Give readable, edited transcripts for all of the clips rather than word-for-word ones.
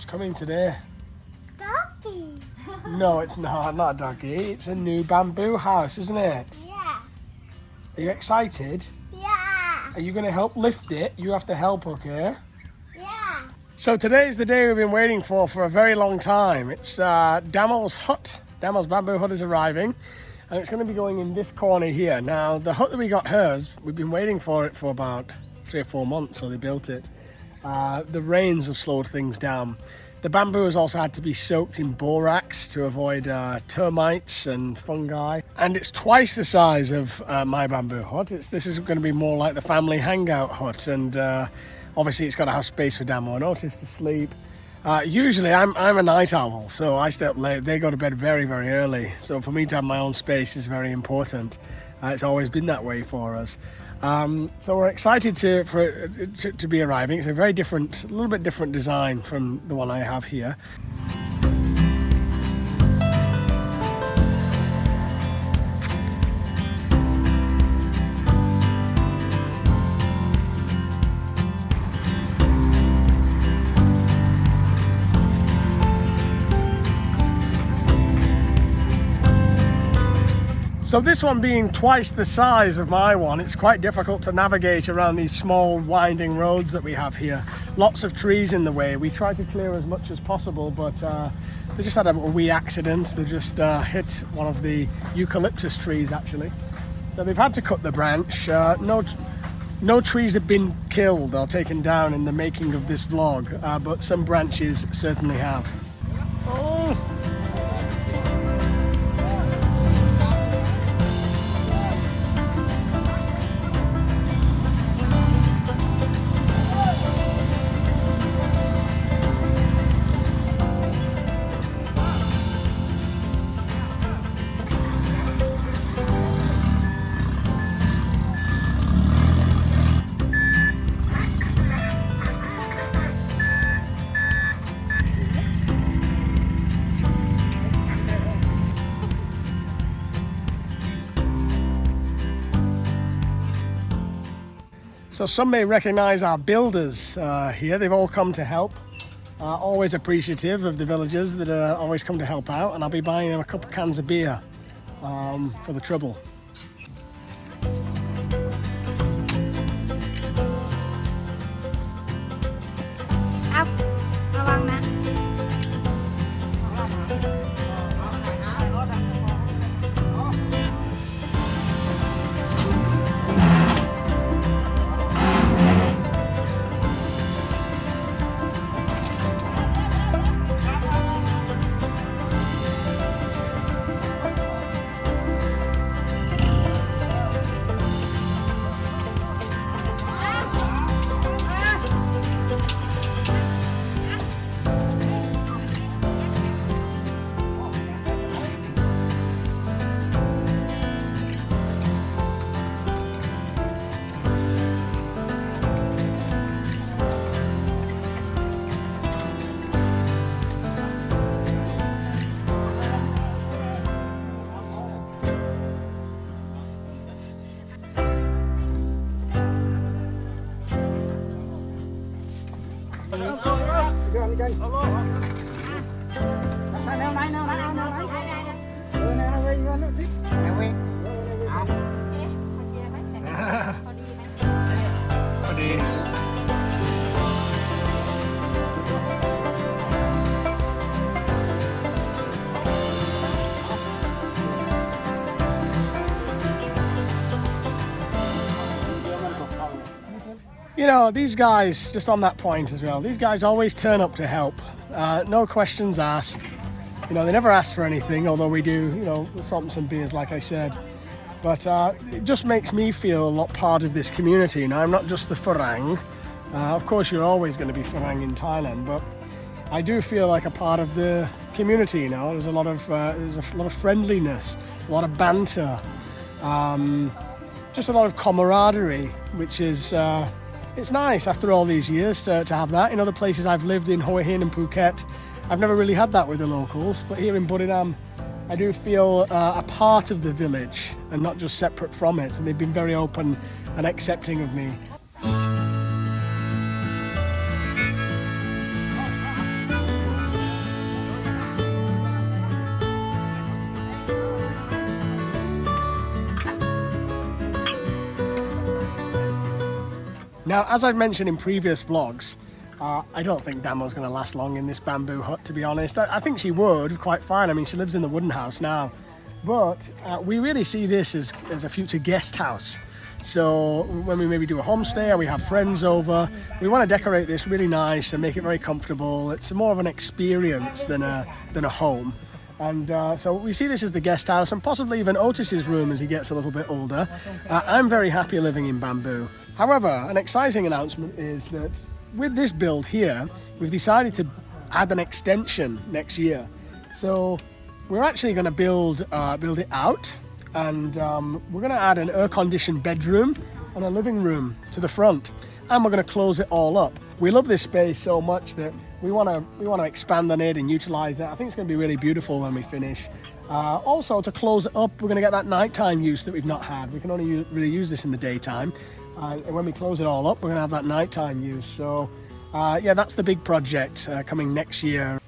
coming today. Doggy. No, it's not a doggy. It's a new bamboo house, isn't it? Yeah. Are you excited? Yeah. Are you going to help lift it? You have to help, okay? Yeah. So today is the day we've been waiting for a very long time. It's Damo's hut. Damo's bamboo hut is arriving. And it's going to be going in this corner here. Now, the hut that we got hers, we've been waiting for it for about 3 or 4 months, so they built it. The rains have slowed things down. The bamboo has also had to be soaked in borax to avoid termites and fungi. And it's twice the size of my bamboo hut. This is going to be more like the family hangout hut. And obviously it's got to have space for Damo and Otis to sleep. Usually I'm a night owl, so I stay up late. They go to bed very, very early. So for me to have my own space is very important. It's always been that way for us. So we're excited for it to be arriving. It's a little bit different design from the one I have here. So this one being twice the size of my one, it's quite difficult to navigate around these small winding roads that we have here. Lots of trees in the way. We try to clear as much as possible, but they just had a wee accident. They just hit one of the eucalyptus trees actually. So they've had to cut the branch. No trees have been killed or taken down in the making of this vlog, but some branches certainly have. Oh. So some may recognize our builders here. They've all come to help. Always appreciative of the villagers that always come to help out, and I'll be buying them a couple of cans of beer for the trouble. Up. ระวังนะ You know, these guys, just on that point as well, these guys always turn up to help. No questions asked. You know, they never ask for anything, although we do, you know, salt and some beers, like I said. But it just makes me feel a lot part of this community. You know, I'm not just the Farang. Of course, you're always going to be Farang in Thailand, but I do feel like a part of the community. You know, there's a lot of friendliness, a lot of banter, just a lot of camaraderie, which is it's nice after all these years to have that. In other places I've lived in, Hua Hin and Phuket, I've never really had that with the locals, but here in Buriram, I do feel a part of the village and not just separate from it, and they've been very open and accepting of me. Now, as I've mentioned in previous vlogs, I don't think Damo's going to last long in this bamboo hut, to be honest. I think she would quite fine. I mean, she lives in the wooden house now. But we really see this as a future guest house. So when we maybe do a homestay or we have friends over, we want to decorate this really nice and make it very comfortable. It's more of an experience than a home. And so we see this as the guest house and possibly even Otis's room as he gets a little bit older. I'm very happy living in bamboo. However, an exciting announcement is that with this build here, we've decided to add an extension next year. So we're actually going to build it out, and we're going to add an air-conditioned bedroom and a living room to the front, and we're going to close it all up. We love this space so much that we want to expand on it and utilize it. I think it's going to be really beautiful when we finish. Also, to close it up, we're going to get that nighttime use that we've not had. We can only really use this in the daytime. And when we close it all up, we're going to have that nighttime use. So, yeah, that's the big project coming next year.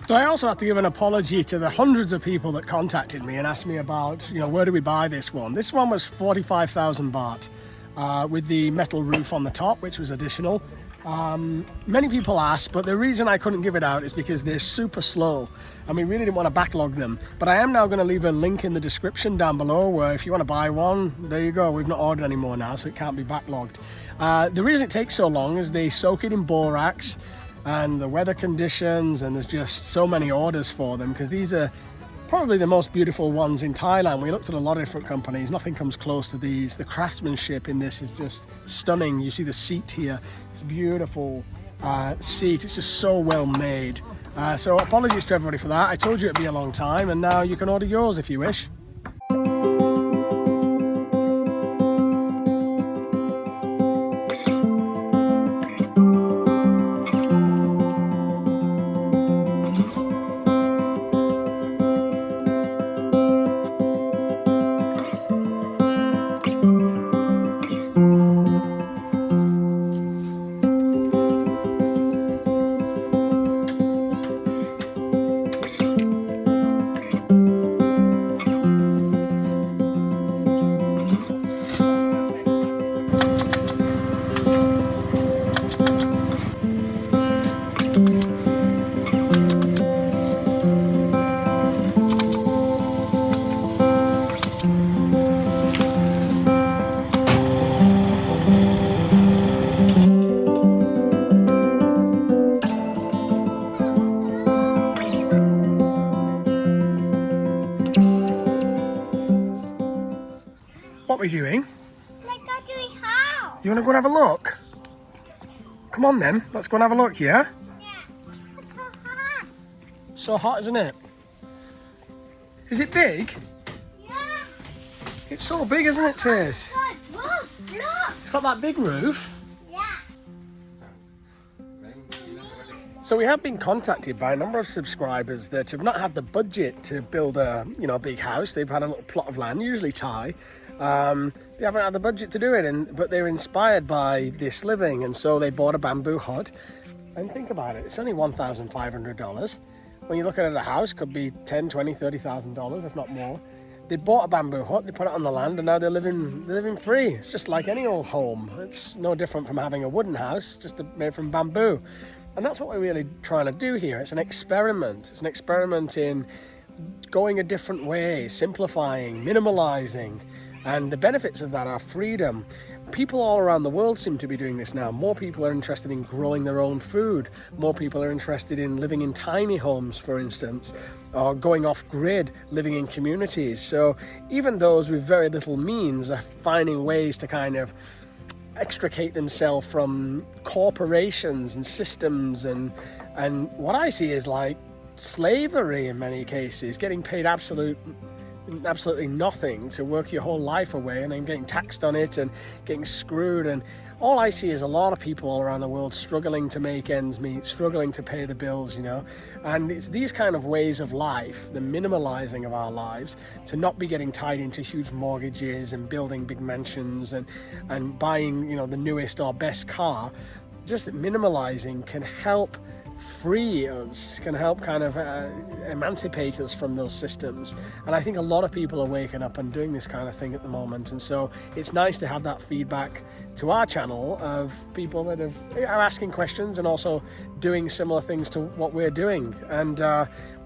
So I also have to give an apology to the hundreds of people that contacted me and asked me about, where do we buy this one? This one was 45,000 baht with the metal roof on the top, which was additional. Many people asked, but the reason I couldn't give it out is because they're super slow and we really didn't want to backlog them. But I am now going to leave a link in the description down below where if you want to buy one, there you go. We've not ordered anymore now, so it can't be backlogged. The reason it takes so long is they soak it in borax and the weather conditions, and there's just so many orders for them because these are probably the most beautiful ones in Thailand. We looked at a lot of different companies. Nothing comes close to these. The craftsmanship in this is just stunning. You see the seat here. It's a beautiful seat. It's just so well made. So apologies to everybody for that. I told you it'd be a long time, and now you can order yours if you wish. What are we doing? Let's go to his house. You want to go and have a look? Come on then, let's go and have a look, yeah? Yeah. It's so hot. So hot, isn't it? Is it big? Yeah. It's so big, isn't it, Tiz? Good. Look. It's got that big roof. Yeah. So we have been contacted by a number of subscribers that have not had the budget to build a big house. They've had a little plot of land, usually Thai. They haven't had the budget to do it, but they're inspired by this living, and so they bought a bamboo hut. And think about it, it's only $1,500. When you look at it, a house could be $10,000, $20,000, $30,000, if not more. They bought a bamboo hut, they put it on the land, and now they're living free. It's just like any old home. It's no different from having a wooden house, just made from bamboo. And that's what we're really trying to do here. It's an experiment. It's an experiment in going a different way, simplifying, minimalizing. And the benefits of that are freedom. people all around the world seem to be doing this now. More people are interested in growing their own food. More people are interested in living in tiny homes, for instance, or going off grid, living in communities. So even those with very little means are finding ways to kind of extricate themselves from corporations and systems, and what I see is like slavery in many cases, getting paid absolutely nothing to work your whole life away and then getting taxed on it and getting screwed. And all I see is a lot of people all around the world struggling to make ends meet, struggling to pay the bills, you know. And it's these kind of ways of life, the minimalizing of our lives, to not be getting tied into huge mortgages and building big mansions and buying, you know, the newest or best car. Just minimalizing can help free us, can help kind of emancipate us from those systems. And I think a lot of people are waking up and doing this kind of thing at the moment. And so it's nice to have that feedback to our channel of people that are asking questions and also doing similar things to what we're doing. And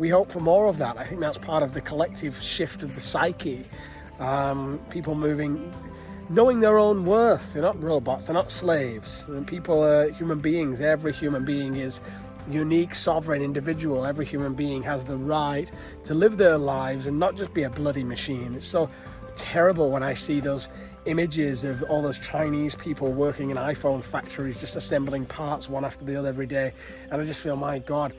we hope for more of that. I think that's part of the collective shift of the psyche. People moving, knowing their own worth. They're not robots, they're not slaves. People are human beings. Every human being is unique, sovereign individual. Every human being has the right to live their lives and not just be a bloody machine. It's so terrible when I see those images of all those Chinese people working in iPhone factories, just assembling parts one after the other every day. And I just feel, my God,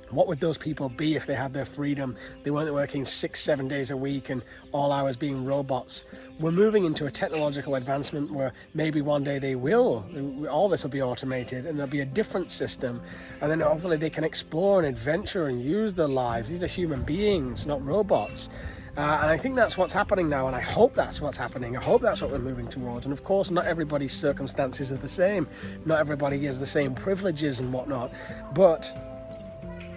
what would those people be if they had their freedom? They weren't working 6-7 days a week and all hours being robots. We're moving into a technological advancement where maybe one day they will. All this will be automated and there'll be a different system. And then hopefully they can explore and adventure and use their lives. These are human beings, not robots. And I think that's what's happening now, and I hope that's what's happening. I hope that's what we're moving towards. And of course, not everybody's circumstances are the same. Not everybody has the same privileges and whatnot. But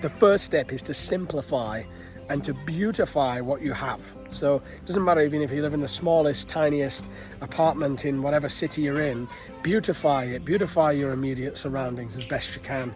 the first step is to simplify and to beautify what you have. So it doesn't matter even if you live in the smallest, tiniest apartment in whatever city you're in, beautify it, beautify your immediate surroundings as best you can.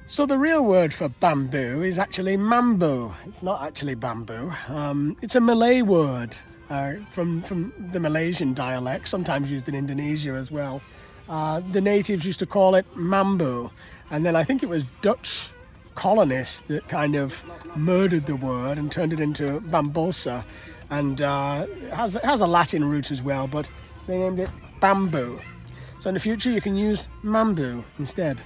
So the real word for bamboo is actually mambu. It's not actually bamboo. It's a Malay word from the Malaysian dialect, sometimes used in Indonesia as well. The natives used to call it mambu. And then I think it was Dutch colonists that kind of murdered the word and turned it into bambosa. And it has a Latin root as well, but they named it bamboo. So in the future you can use mambu instead.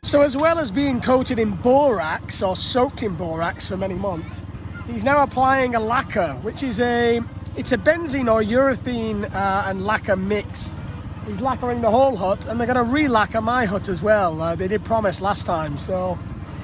So as well as being coated in borax or soaked in borax for many months, he's now applying a lacquer, which is it's a benzene or urethane and lacquer mix. He's lacquering the whole hut, and they're going to re-lacquer my hut as well. They did promise last time, so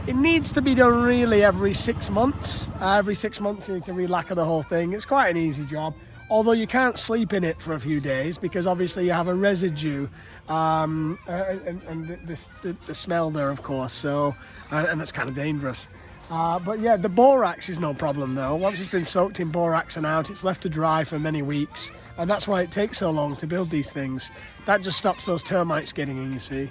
it needs to be done really every 6 months. Every 6 months you need to re-lacquer the whole thing. It's quite an easy job. Although you can't sleep in it for a few days because obviously you have a residue and the smell there, of course. So and that's kind of dangerous. But yeah, the borax is no problem though. Once it's been soaked in borax and out, it's left to dry for many weeks, and that's why it takes so long to build these things. That just stops those termites getting in, you see.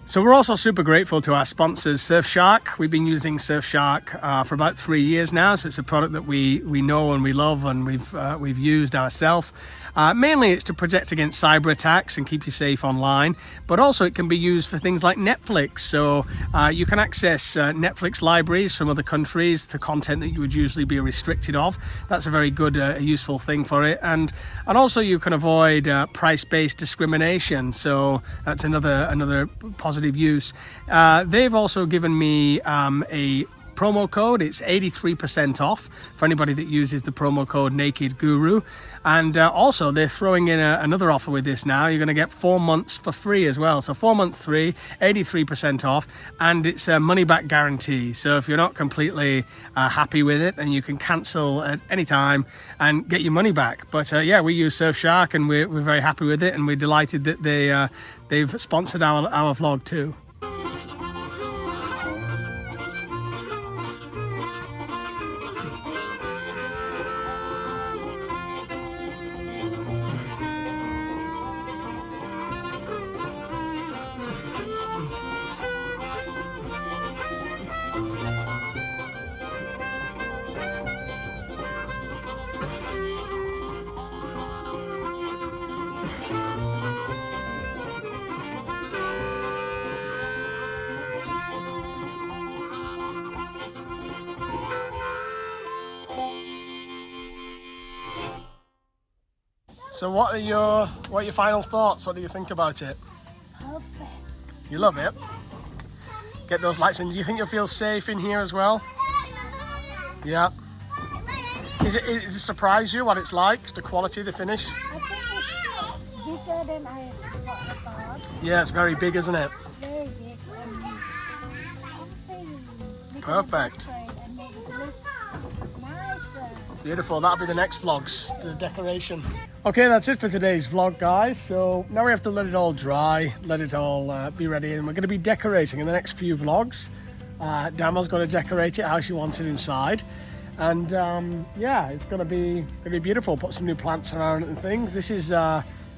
So we're also super grateful to our sponsors, Surfshark. We've been using Surfshark for about 3 years now, so it's a product that we know and we love and we've used ourselves. Mainly it's to protect against cyber attacks and keep you safe online, but also it can be used for things like Netflix. So you can access Netflix libraries from other countries to content that you would usually be restricted of. That's a very good, useful thing for it. And also you can avoid price-based discrimination. So that's another positive use. They've also given me a promo code. It's 83% off for anybody that uses the promo code Naked Guru. And also they're throwing in another offer with this now. You're going to get 4 months for free as well. So 4 months free, 83% off, and it's a money back guarantee. So if you're not completely happy with it, then you can cancel at any time and get your money back. But yeah, we use Surfshark and we're very happy with it, and we're delighted that they've sponsored our vlog too. So what are your final thoughts? What do you think about it? Perfect. You love it? Get those lights in. Do you think you'll feel safe in here as well? Yeah. Does it surprise you what it's like, the quality, the finish? I think it's bigger than I thought. Yeah, it's very big, isn't it? Very big and something. Perfect. And make it look nicer. Beautiful. That'll be the next vlogs, the decoration. Okay, that's it for today's vlog, guys. So now we have to let it all dry, let it all be ready, and we're going to be decorating in the next few vlogs. Damo's going to decorate it how she wants it inside, and yeah, it's going to be beautiful. Put some new plants around it and things. This is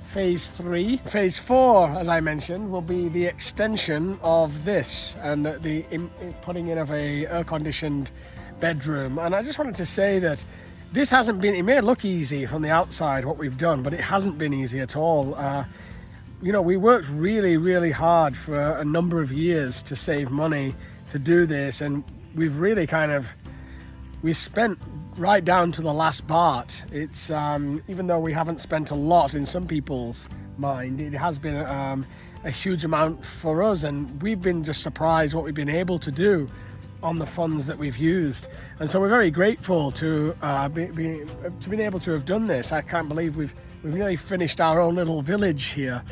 phase 3. Phase 4, as I mentioned, will be the extension of this and the putting in of a air-conditioned bedroom. And I just wanted to say that this hasn't been, it may look easy from the outside what we've done, but it hasn't been easy at all. You know, we worked really, really hard for a number of years to save money to do this, and we've really we spent right down to the last baht. It's even though we haven't spent a lot in some people's mind, it has been a huge amount for us, and we've been just surprised what we've been able to do on the funds that we've used. And so we're very grateful to being able to have done this. I can't believe we've nearly finished our own little village here.